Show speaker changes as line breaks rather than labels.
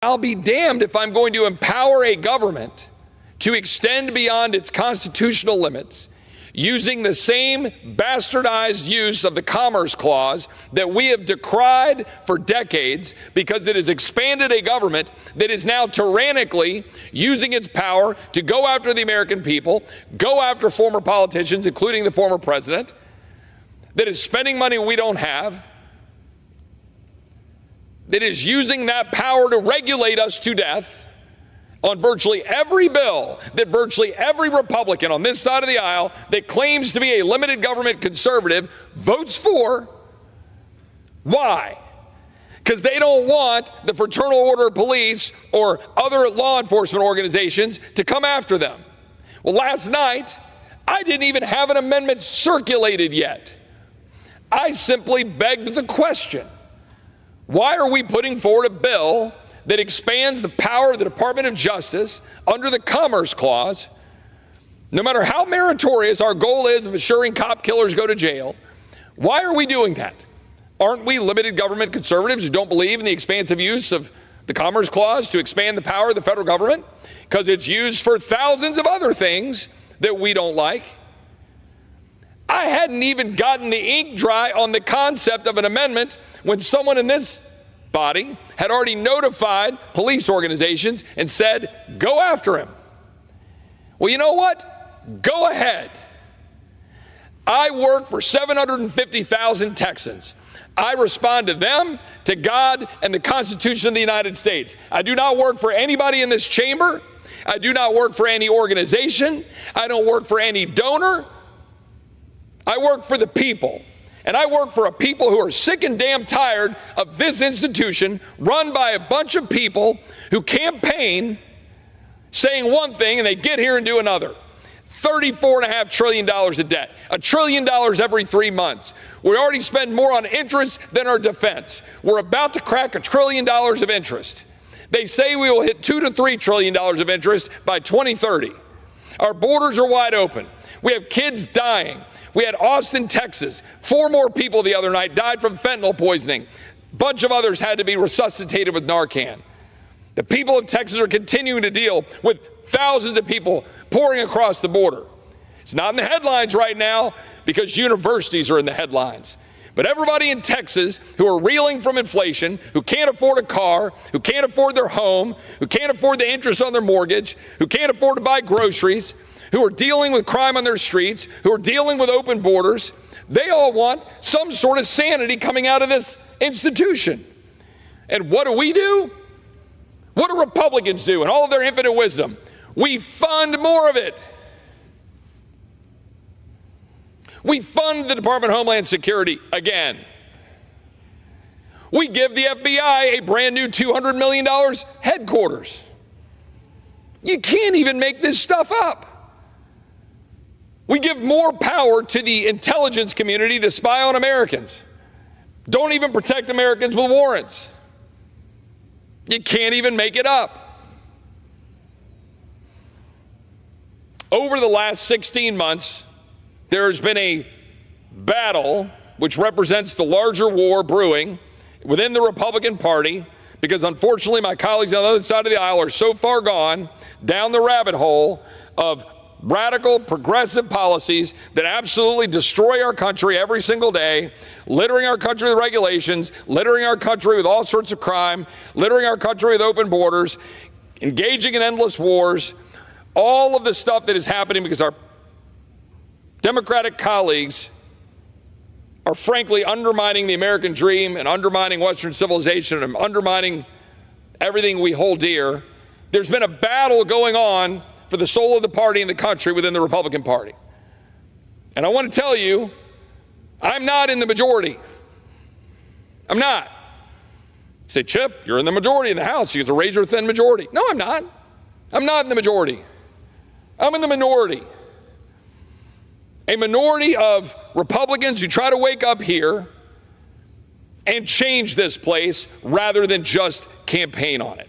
I'll be damned if I'm going to empower a government to extend beyond its constitutional limits using the same bastardized use of the Commerce Clause that we have decried for decades because it has expanded a government that is now tyrannically using its power to go after the American people, go after former politicians, including the former president, that is spending money we don't have, that is using that power to regulate us to death on virtually every bill that virtually every Republican on this side of the aisle that claims to be a limited government conservative votes for. Why? Because they don't want the Fraternal Order of Police or other law enforcement organizations to come after them. Well, last night, I didn't even have an amendment circulated yet. I simply begged the question, why are we putting forward a bill that expands the power of the Department of Justice under the Commerce Clause, no matter how meritorious our goal is of assuring cop killers go to jail? Why are we doing that? Aren't we limited government conservatives who don't believe in the expansive use of the Commerce Clause to expand the power of the federal government? Because it's used for thousands of other things that we don't like. I hadn't even gotten the ink dry on the concept of an amendment when someone in this body had already notified police organizations and said, go after him. Well, you know what? Go ahead. I work for 750,000 Texans. I respond to them, to God, and the Constitution of the United States. I do not work for anybody in this chamber. I do not work for any organization. I don't work for any donor. I work for the people. And I work for a people who are sick and damn tired of this institution run by a bunch of people who campaign saying one thing and they get here and do another. $34.5 trillion of debt, $1 trillion every 3 months. We already spend more on interest than our defense. We're about to crack $1 trillion of interest. They say we will hit $2 to $3 trillion of interest by 2030. Our borders are wide open. We have kids dying. We had Austin, Texas. 4 more people the other night died from fentanyl poisoning. A bunch of others had to be resuscitated with Narcan. The people of Texas are continuing to deal with thousands of people pouring across the border. It's not in the headlines right now because universities are in the headlines. But everybody in Texas who are reeling from inflation, who can't afford a car, who can't afford their home, who can't afford the interest on their mortgage, who can't afford to buy groceries, who are dealing with crime on their streets, who are dealing with open borders, they all want some sort of sanity coming out of this institution. And what do? What do Republicans do in all of their infinite wisdom? We fund more of it. We fund the Department of Homeland Security again. We give the FBI a brand new $200 million headquarters. You can't even make this stuff up. We give more power to the intelligence community to spy on Americans. Don't even protect Americans with warrants. You can't even make it up. Over the last 16 months, there has been a battle which represents the larger war brewing within the Republican Party because unfortunately my colleagues on the other side of the aisle are so far gone down the rabbit hole of radical progressive policies that absolutely destroy our country every single day, littering our country with regulations, littering our country with all sorts of crime, littering our country with open borders, engaging in endless wars, all of the stuff that is happening because our Democratic colleagues are frankly undermining the American dream and undermining Western civilization and undermining everything we hold dear. There's been a battle going on for the soul of the party and the country within the Republican Party. And I want to tell you, I'm not in the majority. I'm not. You say, Chip, you're in the majority in the House. You get a razor-thin majority. No, I'm not. I'm not in the majority. I'm in the minority. A minority of Republicans who try to wake up here and change this place rather than just campaign on it.